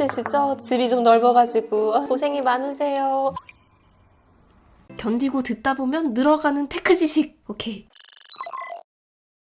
힘드시죠? 집이 좀 넓어가지고 고생이 많으세요. 견디고 듣다 보면 늘어가는 테크 지식. 오케이.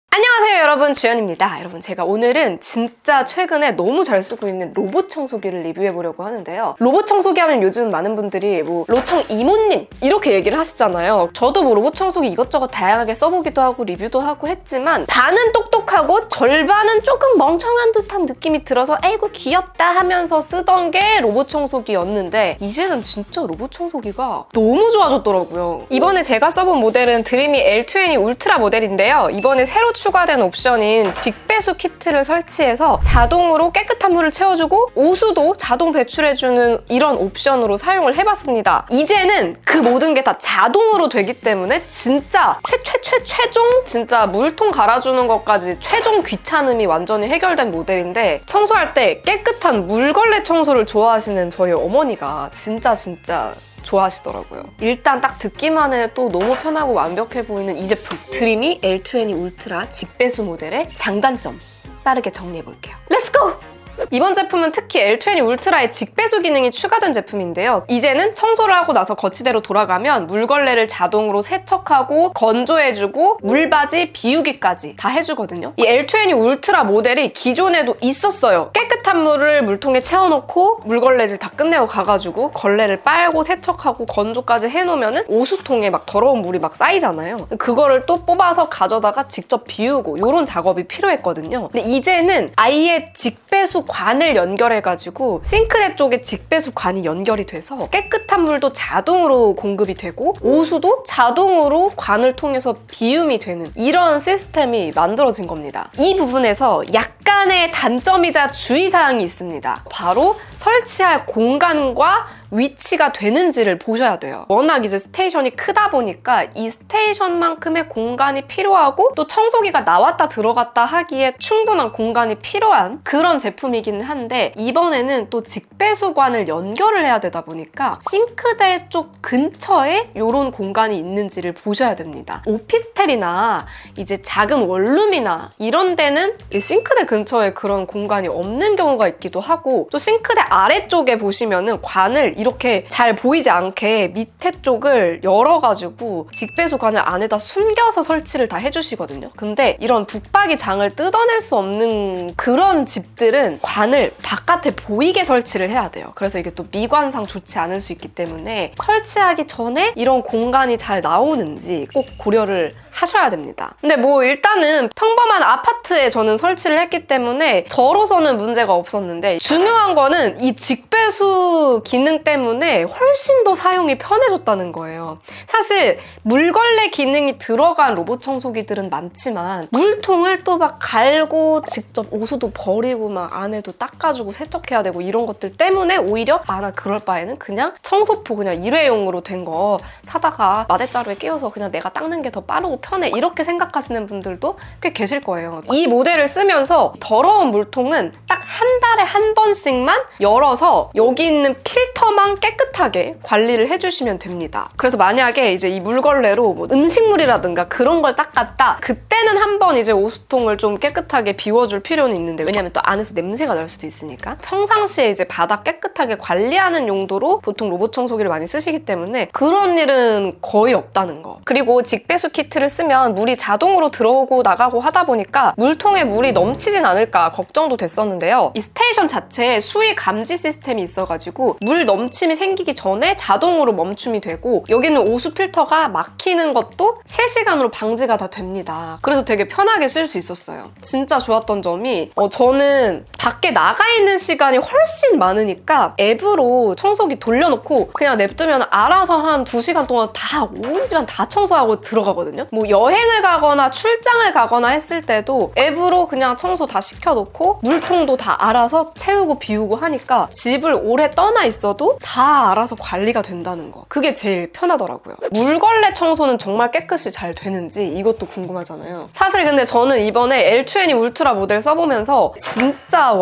안녕하세요 여러분, 주연입니다. 여러분, 제가 오늘은 진짜 최근에 너무 잘 쓰고 있는 로봇 청소기를 리뷰해보려고 하는데요. 로봇 청소기 하면 요즘 많은 분들이 뭐 로청 이모님 이렇게 얘기를 하시잖아요. 저도 뭐 로봇 청소기 이것저것 다양하게 써보기도 하고 리뷰도 하고 했지만 반은 똑똑하고 절반은 조금 멍청한 듯한 느낌이 들어서 에이구 귀엽다 하면서 쓰던 게 로봇 청소기였는데 이제는 진짜 로봇 청소기가 너무 좋아졌더라고요. 이번에 제가 써본 모델은 드림이 L20 울트라 모델인데요. 이번에 새로 추가된 옵션인 직배수 키트를 설치해서 자동으로 깨끗한 물을 채워주고 오수도 자동 배출해주는 이런 옵션으로 사용을 해봤습니다. 이제는 그 모든 게 다 자동으로 되기 때문에 진짜 최종 진짜 물통 갈아주는 것까지 최종 귀찮음이 완전히 해결된 모델인데, 청소할 때 깨끗한 물걸레 청소를 좋아하시는 저희 어머니가 진짜 좋아하시더라고요. 일단 딱 듣기만 해도 너무 편하고 완벽해 보이는 이 제품, 드림이 L20 울트라 직배수 모델의 장단점 빠르게 정리해볼게요. 렛츠고! 이번 제품은 특히 L20 울트라의 직배수 기능이 추가된 제품인데요. 이제는 청소를 하고 나서 거치대로 돌아가면 물걸레를 자동으로 세척하고 건조해주고 물바지 비우기까지 다 해주거든요. 이 L20 울트라 모델이 기존에도 있었어요. 깨끗한 물을 물통에 채워놓고 물걸레질 다 끝내고 가가지고 걸레를 빨고 세척하고 건조까지 해놓으면 오수통에 막 더러운 물이 막 쌓이잖아요. 그거를 또 뽑아서 가져다가 직접 비우고 이런 작업이 필요했거든요. 근데 이제는 아예 직배수 관을 연결해가지고 싱크대 쪽에 직배수 관이 연결이 돼서 깨끗한 물도 자동으로 공급이 되고 오수도 자동으로 관을 통해서 비움이 되는 이런 시스템이 만들어진 겁니다. 이 부분에서 약간의 단점이자 주의사항이 있습니다. 바로 설치할 공간과 위치가 되는지를 보셔야 돼요. 워낙 이제 스테이션이 크다 보니까 이 스테이션만큼의 공간이 필요하고 또 청소기가 나왔다 들어갔다 하기에 충분한 공간이 필요한 그런 제품이기는 한데, 이번에는 또 직배수관을 연결을 해야 되다 보니까 싱크대 쪽 근처에 이런 공간이 있는지를 보셔야 됩니다. 오피스텔이나 이제 작은 원룸이나 이런 데는 이 싱크대 근처에 그런 공간이 없는 경우가 있기도 하고, 또 싱크대 아래쪽에 보시면은 관을 이렇게 잘 보이지 않게 밑에 쪽을 열어가지고 직배수 관을 안에다 숨겨서 설치를 다 해주시거든요. 근데 이런 붙박이 장을 뜯어낼 수 없는 그런 집들은 관을 바깥에 보이게 설치를 해야 돼요. 그래서 이게 또 미관상 좋지 않을 수 있기 때문에 설치하기 전에 이런 공간이 잘 나오는지 꼭 고려를 하셔야 됩니다. 근데 뭐 일단은 평범한 아파트에 저는 설치를 했기 때문에 저로서는 문제가 없었는데, 중요한 거는 이 직배수 기능 때문에 훨씬 더 사용이 편해졌다는 거예요. 사실 물걸레 기능이 들어간 로봇 청소기들은 많지만 물통을 또 막 갈고 직접 오수도 버리고 막 안에도 닦아주고 세척해야 되고 이런 것들 때문에 오히려 나 그럴 바에는 그냥 청소포 그냥 일회용으로 된 거 사다가 마대자루에 끼워서 그냥 내가 닦는 게 더 빠르고 편해, 이렇게 생각하시는 분들도 꽤 계실 거예요. 이 모델을 쓰면서 더러운 물통은 딱 한 달에 한 번씩만 열어서 여기 있는 필터만 깨끗하게 관리를 해주시면 됩니다. 그래서 만약에 이제 이 물걸레로 뭐 음식물이라든가 그런 걸 닦았다, 그때는 한번 이제 오수통을 좀 깨끗하게 비워줄 필요는 있는데, 왜냐면 또 안에서 냄새가 날 수도 있으니까 평상시에 이제 바닥 깨끗하게 관리하는 용도로 보통 로봇 청소기를 많이 쓰시기 때문에 그런 일은 거의 없다는 거. 그리고 직배수 키트를 쓰면 물이 자동으로 들어오고 나가고 하다 보니까 물통에 물이 넘치진 않을까 걱정도 됐었는데요. 이 스테이션 자체에 수위 감지 시스템이 있어가지고 물 넘침이 생기기 전에 자동으로 멈춤이 되고, 여기는 오수 필터가 막히는 것도 실시간으로 방지가 다 됩니다. 그래서 되게 편하게 쓸 수 있었어요. 진짜 좋았던 점이 저는 밖에 나가 있는 시간이 훨씬 많으니까 앱으로 청소기 돌려놓고 그냥 냅두면 알아서 한 2시간 동안 다 온 집안 다 청소하고 들어가거든요. 뭐 여행을 가거나 출장을 가거나 했을 때도 앱으로 그냥 청소 다 시켜놓고 물통도 다 알아서 채우고 비우고 하니까 집을 오래 떠나 있어도 다 알아서 관리가 된다는 거. 그게 제일 편하더라고요. 물걸레 청소는 정말 깨끗이 잘 되는지 이것도 궁금하잖아요. 사실 근데 저는 이번에 L20 울트라 모델 써보면서 진짜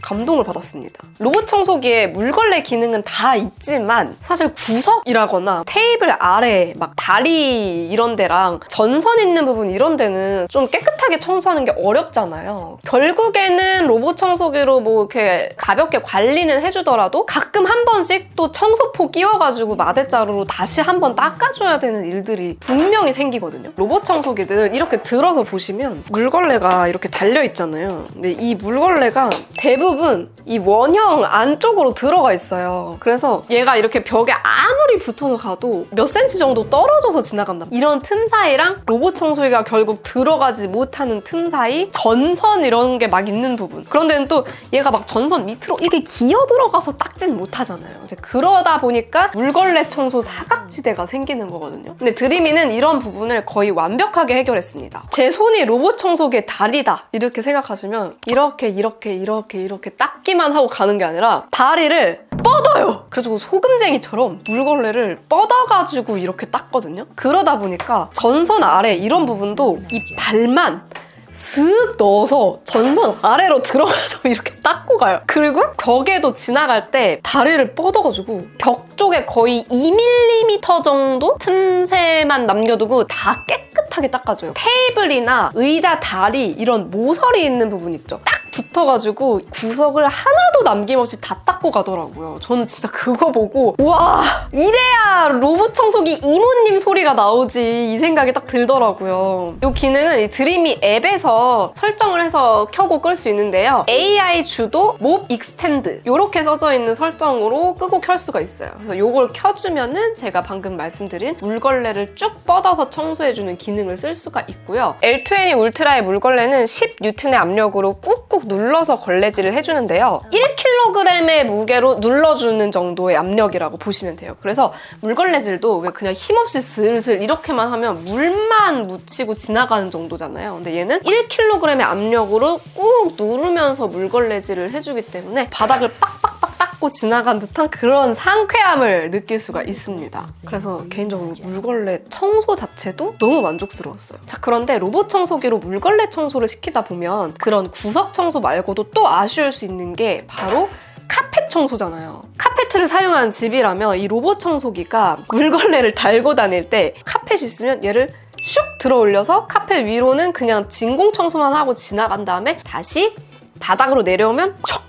감동을 받았습니다. 로봇 청소기에 물걸레 기능은 다 있지만 사실 구석이라거나 테이블 아래 막 다리 이런 데랑 전선 있는 부분 이런 데는 좀 깨끗하게 청소하는 게 어렵잖아요. 결국에는 로봇 청소기 청소기로 뭐 이렇게 가볍게 관리는 해주더라도 가끔 한 번씩 또 청소포 끼워가지고 마대자루로 다시 한 번 닦아줘야 되는 일들이 분명히 생기거든요. 로봇 청소기들은 이렇게 들어서 보시면 물걸레가 이렇게 달려있잖아요. 근데 이 물걸레가 대부분 이 원형 안쪽으로 들어가 있어요. 그래서 얘가 이렇게 벽에 아무리 붙어서 가도 몇 센치 정도 떨어져서 지나간다. 이런 틈 사이랑 로봇 청소기가 결국 들어가지 못하는 틈 사이 전선 이런 게 막 있는 부분. 그런 데는 또 얘가 막 전선 밑으로 이렇게 기어 들어가서 닦진 못하잖아요. 이제 그러다 보니까 물걸레 청소 사각지대가 생기는 거거든요. 근데 드림이는 이런 부분을 거의 완벽하게 해결했습니다. 제 손이 로봇 청소기의 다리다 이렇게 생각하시면 이렇게 닦기만 하고 가는 게 아니라 다리를 뻗어요. 그래가지고 소금쟁이처럼 물걸레를 뻗어가지고 이렇게 닦거든요. 그러다 보니까 전선 아래 이런 부분도 이 발만 슥 넣어서 전선 아래로 들어가서 이렇게 닦고 가요. 그리고 벽에도 지나갈 때 다리를 뻗어가지고 벽 쪽에 거의 2mm 정도 틈새만 남겨두고 다 깨끗하게 닦아줘요. 테이블이나 의자 다리 이런 모서리 있는 부분 있죠. 딱 붙어가지고 구석을 하나도 남김없이 다 닦고 가더라고요. 저는 진짜 그거 보고 와 이래야 로봇 청소기 이모님 소리가 나오지 이 생각이 딱 들더라고요. 이 기능은 이 드림이 앱에서 설정을 해서 켜고 끌 수 있는데요. AI 주도 몹 익스텐드 이렇게 써져 있는 설정으로 끄고 켤 수가 있어요. 그래서 이걸 켜주면은 제가 방금 말씀드린 물걸레를 쭉 뻗어서 청소해주는 기능을 쓸 수가 있고요. L20 울트라의 물걸레는 10N의 압력으로 꾹꾹 눌러서 걸레질을 해주는데요. 1kg의 무게로 눌러주는 정도의 압력이라고 보시면 돼요. 그래서 물걸레질도 왜 그냥 힘없이 슬슬 이렇게만 하면 물만 묻히고 지나가는 정도잖아요. 근데 얘는 1kg의 압력으로 꾹 누르면서 물걸레질을 해주기 때문에 바닥을 빡빡빡 닦고 지나간 듯한 그런 상쾌함을 느낄 수가 있습니다. 그래서 개인적으로 물걸레 청소 자체도 너무 만족스러웠어요. 자, 그런데 로봇 청소기로 물걸레 청소를 시키다 보면 그런 구석 청소 말고도 또 아쉬울 수 있는 게 바로 카펫 청소잖아요. 카페트를 사용하는 집이라면 이 로봇 청소기가 물걸레를 달고 다닐 때 카펫이 있으면 얘를 슉 들어 올려서 카펫 위로는 그냥 진공 청소만 하고 지나간 다음에 다시 바닥으로 내려오면 척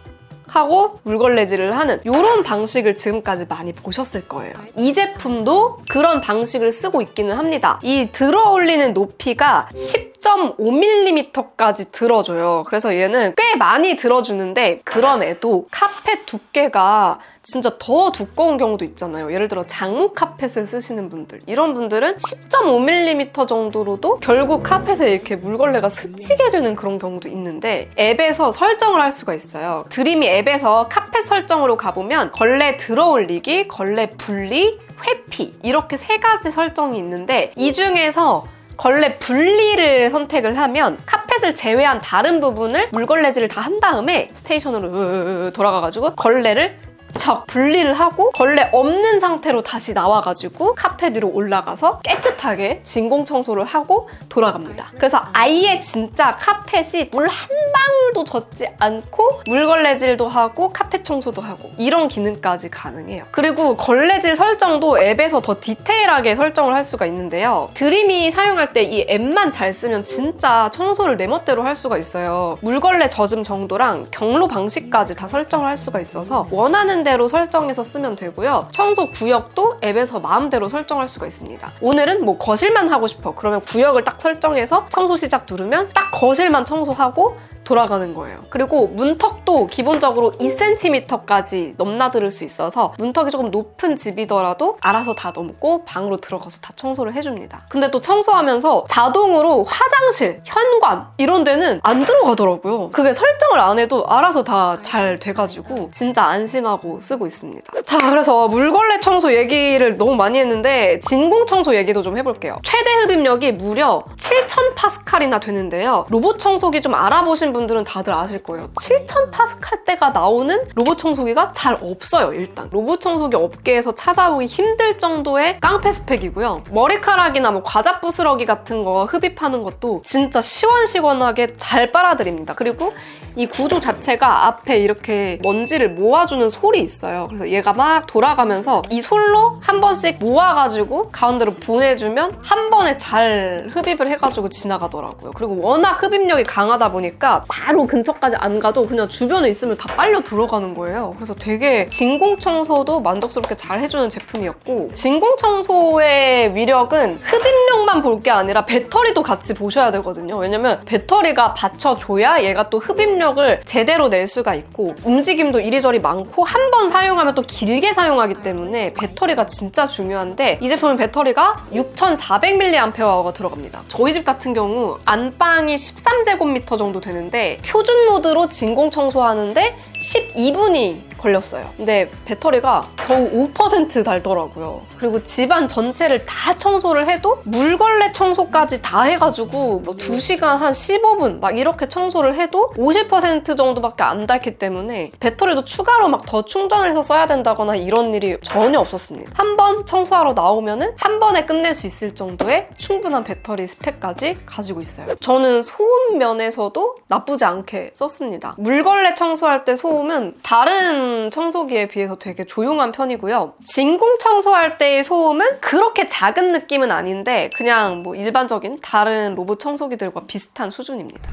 하고 물걸레질을 하는 이런 방식을 지금까지 많이 보셨을 거예요. 이 제품도 그런 방식을 쓰고 있기는 합니다. 이 들어 올리는 높이가 10.5mm까지 들어줘요. 그래서 얘는 꽤 많이 들어주는데 그럼에도 카펫 두께가 진짜 더 두꺼운 경우도 있잖아요. 예를 들어 장목 카펫을 쓰시는 분들 이런 분들은 10.5mm 정도로도 결국 카펫에 이렇게 물걸레가 스치게 되는 그런 경우도 있는데 앱에서 설정을 할 수가 있어요. 드림이 앱에서 카펫 설정으로 가보면 걸레 들어 올리기, 걸레 분리, 회피 이렇게 3가지 설정이 있는데 이 중에서 걸레 분리를 선택을 하면 카펫을 제외한 다른 부분을 물걸레질을 다 한 다음에 스테이션으로 돌아가가지고 걸레를 척 분리를 하고 걸레 없는 상태로 다시 나와가지고 카펫 위로 올라가서 깨끗하게 진공 청소를 하고 돌아갑니다. 그래서 아예 진짜 카펫이 물 한 방울도 젖지 않고 물걸레질도 하고 카펫 청소도 하고 이런 기능까지 가능해요. 그리고 걸레질 설정도 앱에서 더 디테일하게 설정을 할 수가 있는데요. 드림이 사용할 때 이 앱만 잘 쓰면 진짜 청소를 내 멋대로 할 수가 있어요. 물걸레 젖음 정도랑 경로 방식까지 다 설정을 할 수가 있어서 원하는 대로 설정해서 쓰면 되고요. 청소 구역도 앱에서 마음대로 설정할 수가 있습니다. 오늘은 뭐 거실만 하고 싶어. 그러면 구역을 딱 설정해서 청소 시작 누르면 딱 거실만 청소하고 돌아가는 거예요. 그리고 문턱도 기본적으로 2cm까지 넘나들 수 있어서 문턱이 조금 높은 집이더라도 알아서 다 넘고 방으로 들어가서 다 청소를 해줍니다. 근데 또 청소하면서 자동으로 화장실, 현관 이런 데는 안 들어가더라고요. 그게 설정을 안 해도 알아서 다 잘 돼가지고 진짜 안심하고 쓰고 있습니다. 자, 그래서 물걸레 청소 얘기를 너무 많이 했는데 진공 청소 얘기도 좀 해볼게요. 최대 흡입력이 무려 7000파스칼이나 되는데요. 로봇 청소기 좀 알아보신 분들은 다들 아실 거예요. 7000파스칼대가 나오는 로봇 청소기가 잘 없어요. 일단 로봇 청소기 업계에서 찾아보기 힘들 정도의 깡패 스펙이고요. 머리카락이나 뭐 과자 부스러기 같은 거 흡입하는 것도 진짜 시원시원하게 잘 빨아들입니다. 그리고 이 구조 자체가 앞에 이렇게 먼지를 모아주는 솔이 있어요. 그래서 얘가 막 돌아가면서 이 솔로 한 번씩 모아가지고 가운데로 보내주면 한 번에 잘 흡입을 해가지고 지나가더라고요. 그리고 워낙 흡입력이 강하다 보니까 바로 근처까지 안 가도 그냥 주변에 있으면 다 빨려 들어가는 거예요. 그래서 되게 진공청소도 만족스럽게 잘 해주는 제품이었고, 진공청소의 위력은 흡입력만 볼 게 아니라 배터리도 같이 보셔야 되거든요. 왜냐면 배터리가 받쳐줘야 얘가 또 흡입력을 제대로 낼 수가 있고, 움직임도 이리저리 많고 한 번 사용하면 또 길게 사용하기 때문에 배터리가 진짜 중요한데, 이 제품은 배터리가 6400mAh가 들어갑니다. 저희 집 같은 경우 안방이 13제곱미터 정도 되는데 표준 모드로 진공청소하는데 12분이 걸렸어요. 근데 배터리가 겨우 5% 달더라고요. 그리고 집안 전체를 다 청소를 해도 물걸레 청소까지 다 해가지고 뭐 2시간 한 15분 막 이렇게 청소를 해도 50% 정도밖에 안 닳기 때문에 배터리도 추가로 막 더 충전을 해서 써야 된다거나 이런 일이 전혀 없었습니다. 한 번 청소하러 나오면은 한 번에 끝낼 수 있을 정도의 충분한 배터리 스펙까지 가지고 있어요. 저는 소음 면에서도 나쁘지 않게 썼습니다. 물걸레 청소할 때 소음은 다른 청소기에 비해서 되게 조용한 편이고요. 진공 청소할 때의 소음은 그렇게 작은 느낌은 아닌데 그냥 뭐 일반적인 다른 로봇 청소기들과 비슷한 수준입니다.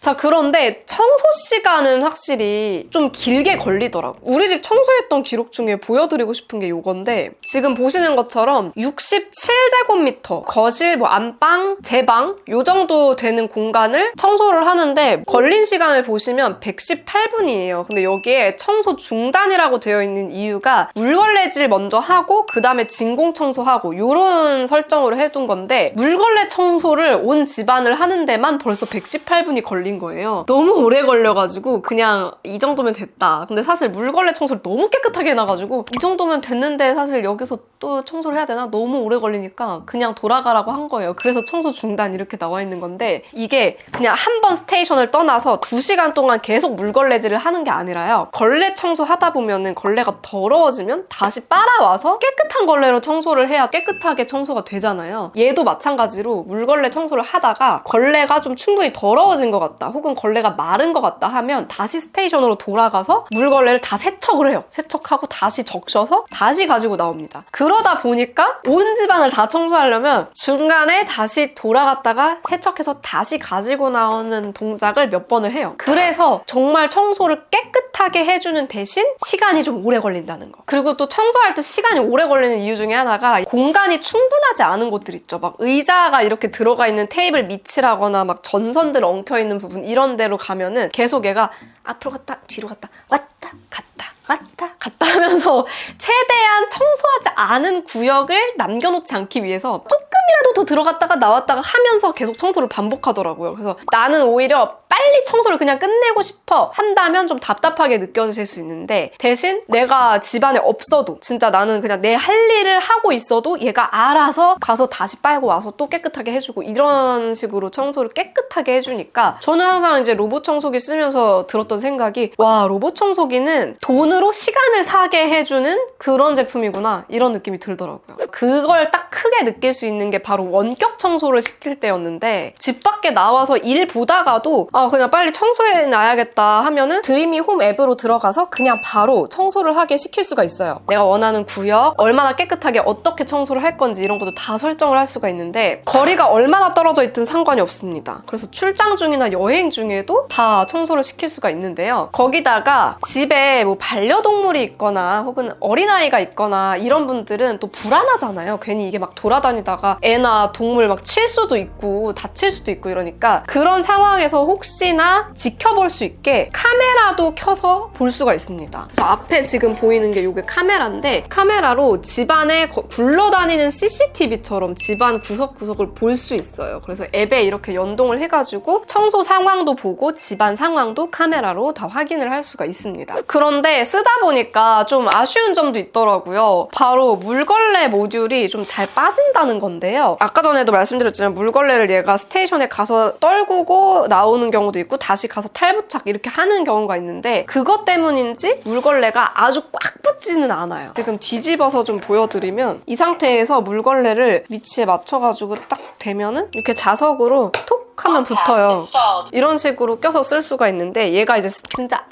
자, 그런데 청소 시간은 확실히 좀 길게 걸리더라고. 우리 집 청소했던 기록 중에 보여드리고 싶은 게 이건데, 지금 보시는 것처럼 67제곱미터 거실, 뭐 안방, 제 방 요 정도 되는 공간을 청소를 하는데 걸린 시간을 보시면 118분이에요. 근데 여기에 청소 중단이라고 되어 있는 이유가 물걸레질 먼저 하고 그 다음에 진공 청소하고 요런 설정으로 해둔 건데, 물걸레 청소를 온 집안을 하는 데만 벌써 118분이 걸린 거예요. 너무 오래 걸려가지고 그냥 이 정도면 됐다. 근데 사실 물걸레 청소를 너무 깨끗하게 해놔가지고 이 정도면 됐는데 사실 여기서 또 청소를 해야 되나? 너무 오래 걸리니까 그냥 돌아가라고 한 거예요. 그래서 청소 중단 이렇게 나와 있는 건데, 이게 그냥 한 번 스테이션을 떠나서 2시간 동안 계속 물걸레질을 하는 게 아니라요. 걸레 청소하다 보면은 걸레가 더러워지면 다시 빨아와서 깨끗한 걸레로 청소를 해야 깨끗하게 청소가 되잖아요. 얘도 마찬가지로 물걸레 청소를 하다가 걸레가 좀 충분히 더러워진 것 같다, 혹은 걸레가 마른 것 같다 하면 다시 스테이션으로 돌아가서 물걸레를 다 세척을 해요. 세척하고 다시 적셔서 다시 가지고 나옵니다. 그러다 보니까 온 집안을 다 청소하려면 중간에 다시 돌아갔다가 세척해서 다시 가지고 나오는 동작을 몇 번을 해요. 그래서 정말 청소를 깨끗하게 해주는 대신 시간이 좀 오래 걸린다는 거. 그리고 또 청소할 때 시간이 오래 걸리는 이유 중에 하나가 공간이 충분하지 않은 곳들 있죠. 막 의자가 이렇게 들어가 있는 테이블 밑이라거나 막 전선들 엉켜있는 부분, 이런 데로 가면은 계속 얘가 앞으로 갔다 뒤로 갔다 왔다 갔다 왔다 갔다 하면서 최대한 청소하지 않은 구역을 남겨놓지 않기 위해서 조금이라도 더 들어갔다가 나왔다가 하면서 계속 청소를 반복하더라고요. 그래서 나는 오히려 빨리 청소를 그냥 끝내고 싶어 한다면 좀 답답하게 느껴지실 수 있는데, 대신 내가 집안에 없어도 진짜 나는 그냥 내 할 일을 하고 있어도 얘가 알아서 가서 다시 빨고 와서 또 깨끗하게 해주고 이런 식으로 청소를 깨끗하게 해주니까, 저는 항상 이제 로봇 청소기 쓰면서 들었던 생각이, 와, 로봇 청소기는 돈으로 시간을 사게 해주는 그런 제품이구나, 이런 느낌이 들더라고요. 그걸 딱 크게 느낄 수 있는 게 바로 원격 청소를 시킬 때였는데, 집 밖에 나와서 일 보다가도 그냥 빨리 청소해놔야겠다 하면은 드리미 홈 앱으로 들어가서 그냥 바로 청소를 하게 시킬 수가 있어요. 내가 원하는 구역, 얼마나 깨끗하게 어떻게 청소를 할 건지 이런 것도 다 설정을 할 수가 있는데, 거리가 얼마나 떨어져 있든 상관이 없습니다. 그래서 출장 중이나 여행 중에도 다 청소를 시킬 수가 있는데요. 거기다가 집에 뭐 반려동물이 있거나 혹은 어린아이가 있거나 이런 분들은 또 불안하잖아요. 괜히 이게 막 돌아다니다가 애나 동물 막 칠 수도 있고 다칠 수도 있고 이러니까, 그런 상황에서 혹시나 지켜볼 수 있게 카메라도 켜서 볼 수가 있습니다. 그래서 앞에 지금 보이는 게 이게 카메라인데, 카메라로 집안에 굴러다니는 CCTV처럼 집안 구석구석을 볼 수 있어요. 그래서 앱에 이렇게 연동을 해가지고 청소 상황도 보고 집안 상황도 카메라로 다 확인을 할 수가 있습니다. 그런데 쓰다 보니까 좀 아쉬운 점도 있더라고요. 바로 물걸레 모듈이 좀 잘 빠진다는 건데요. 아까 전에도 말씀드렸지만 물걸레를 얘가 스테이션에 가서 떨구고 나오는 경우도 있고 다시 가서 탈부착 이렇게 하는 경우가 있는데, 그것 때문인지 물걸레가 아주 꽉 붙지는 않아요. 지금 뒤집어서 좀 보여드리면, 이 상태에서 물걸레를 위치에 맞춰가지고 딱 대면은 이렇게 자석으로 톡 하면 붙어요. 이런 식으로 껴서 쓸 수가 있는데, 얘가 이제 진짜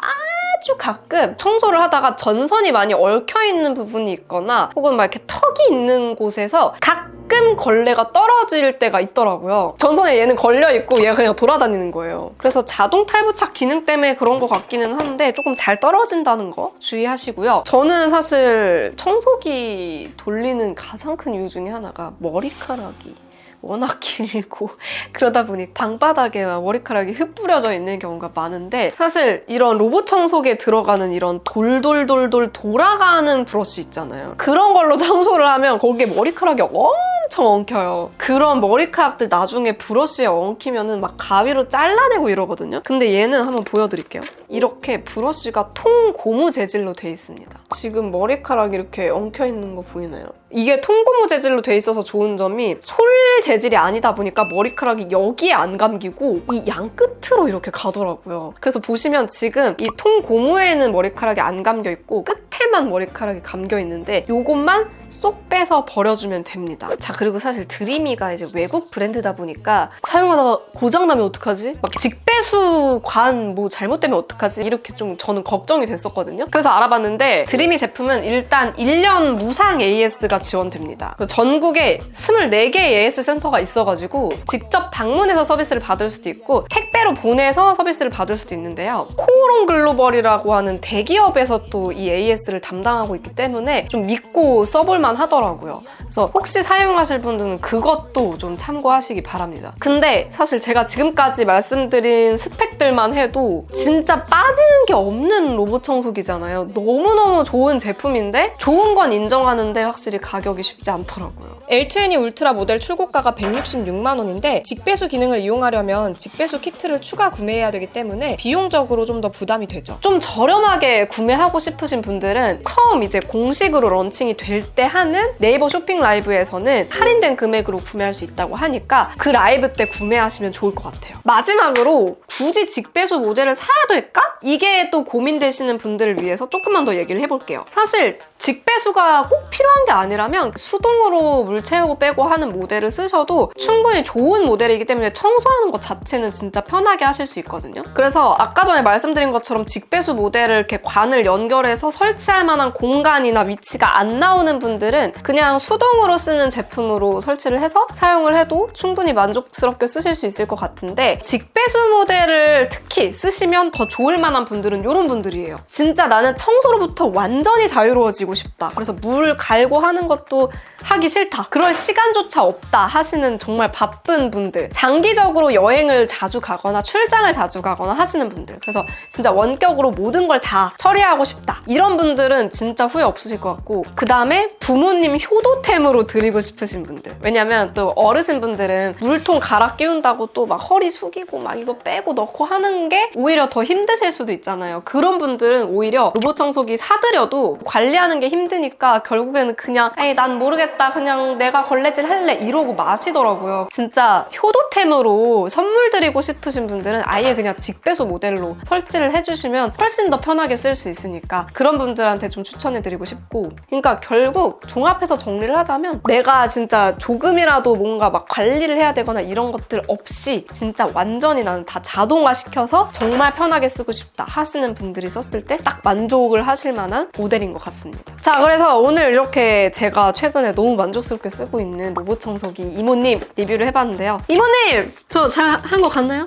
아주 가끔 청소를 하다가 전선이 많이 얽혀있는 부분이 있거나 혹은 막 이렇게 턱이 있는 곳에서 가끔 걸레가 떨어질 때가 있더라고요. 전선에 얘는 걸려있고 얘가 그냥 돌아다니는 거예요. 그래서 자동 탈부착 기능 때문에 그런 것 같기는 한데 조금 잘 떨어진다는 거 주의하시고요. 저는 사실 청소기 돌리는 가장 큰 이유 중에 하나가 머리카락이 워낙 길고 그러다 보니 방바닥에 머리카락이 흩뿌려져 있는 경우가 많은데 사실 이런 로봇 청소기에 들어가는 이런 돌돌돌돌 돌아가는 브러쉬 있잖아요. 그런 걸로 청소를 하면 거기에 머리카락이 엄청 엉켜요. 그런 머리카락들 나중에 브러쉬에 엉키면은 막 가위로 잘라내고 이러거든요. 근데 얘는 한번 보여드릴게요. 이렇게 브러쉬가 통고무 재질로 돼 있습니다. 지금 머리카락이 이렇게 엉켜 있는 거 보이나요? 이게 통고무 재질로 돼 있어서 좋은 점이 솔 재질이 아니다 보니까 머리카락이 여기에 안 감기고 이 양 끝으로 이렇게 가더라고요. 그래서 보시면 지금 이 통고무에는 머리카락이 안 감겨 있고 끝에만 머리카락이 감겨 있는데 요것만 쏙 빼서 버려주면 됩니다. 자, 그리고 사실 드리미가 이제 외국 브랜드다 보니까 사용하다가 고장나면 어떡하지? 막 직배수 관 뭐 잘못되면 어떡하지? 이렇게 좀 저는 걱정이 됐었거든요. 그래서 알아봤는데 드리미 제품은 일단 1년 무상 AS가 지원됩니다. 전국에 24개의 AS 센터가 있어가지고 직접 방문해서 서비스를 받을 수도 있고 택배로 보내서 서비스를 받을 수도 있는데요. 코오롱 글로벌이라고 하는 대기업에서 또 이 AS를 담당하고 있기 때문에 좀 믿고 써볼만 하더라고요. 그래서 혹시 사용하실 분들은 그것도 좀 참고하시기 바랍니다. 근데 사실 제가 지금까지 말씀드린 스펙들만 해도 진짜 빠지는 게 없는 로봇 청소기잖아요. 너무너무 좋은 제품인데 좋은 건 인정하는데 확실히 가격이 쉽지 않더라고요. L20 울트라 모델 출고가가 166만 원인데 직배수 기능을 이용하려면 직배수 키트를 추가 구매해야 되기 때문에 비용적으로 좀 더 부담이 되죠. 좀 저렴하게 구매하고 싶으신 분들은 처음 이제 공식으로 런칭이 될 때 하는 네이버 쇼핑 라이브에서는 할인된 금액으로 구매할 수 있다고 하니까 그 라이브 때 구매하시면 좋을 것 같아요. 마지막으로 굳이 직배수 모델을 사야 될까? 이게 또 고민되시는 분들을 위해서 조금만 더 얘기를 해볼게요. 사실 직배수가 꼭 필요한 게 아니라면 수동으로 물 채우고 빼고 하는 모델을 쓰셔도 충분히 좋은 모델이기 때문에 청소하는 것 자체는 진짜 편하게 하실 수 있거든요. 그래서 아까 전에 말씀드린 것처럼 직배수 모델을 이렇게 관을 연결해서 설치할 만한 공간이나 위치가 안 나오는 분들은 그냥 수동으로 쓰는 제품으로 설치를 해서 사용을 해도 충분히 만족스럽게 쓰실 수 있을 것 같은데 직배수 모델을 특히 쓰시면 더 좋을 만한 분들은 이런 분들이에요. 진짜 나는 청소로부터 완전히 자유로워지고 싶다. 그래서 물 갈고 하는 것도 하기 싫다. 그럴 시간조차 없다 하시는 정말 바쁜 분들, 장기적으로 여행을 자주 가거나 출장을 자주 가거나 하시는 분들, 그래서 진짜 원격으로 모든 걸 다 처리하고 싶다. 이런 분들은 진짜 후회 없으실 것 같고 그 다음에 부모님 효도템으로 드리고 싶으신 분들. 왜냐면 또 어르신분들은 물통 갈아 끼운다고 또 막 허리 숙이고 막 이거 빼고 넣고 하는 게 오히려 더 힘드실 수도 있잖아요. 그런 분들은 오히려 로봇 청소기 사드려도 관리하는 게 힘드니까 결국에는 그냥 에이 난 모르겠다 그냥 내가 걸레질 할래 이러고 마시더라고요. 진짜 효도템으로 선물 드리고 싶으신 분들은 아예 그냥 직배수 모델로 설치를 해주시면 훨씬 더 편하게 쓸 수 있으니까 그런 분들한테 좀 추천해드리고 싶고, 그러니까 결국 종합해서 정리를 하자면 내가 진짜 조금이라도 뭔가 막 관리를 해야 되거나 이런 것들 없이 진짜 완전히 나는 다 자동화 시켜서 정말 편하게 쓰고 싶다 하시는 분들이 썼을 때 딱 만족을 하실 만한 모델인 것 같습니다. 자, 그래서 오늘 이렇게 제가 최근에 너무 만족스럽게 쓰고 있는 로봇 청소기 이모님 리뷰를 해봤는데요. 이모님! 저 잘 한 거 같나요?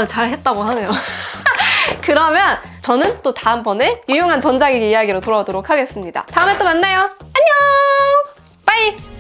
잘 했다고 하네요. 그러면 저는 또 다음번에 유용한 전자기기 이야기로 돌아오도록 하겠습니다. 다음에 또 만나요. 안녕! 빠이!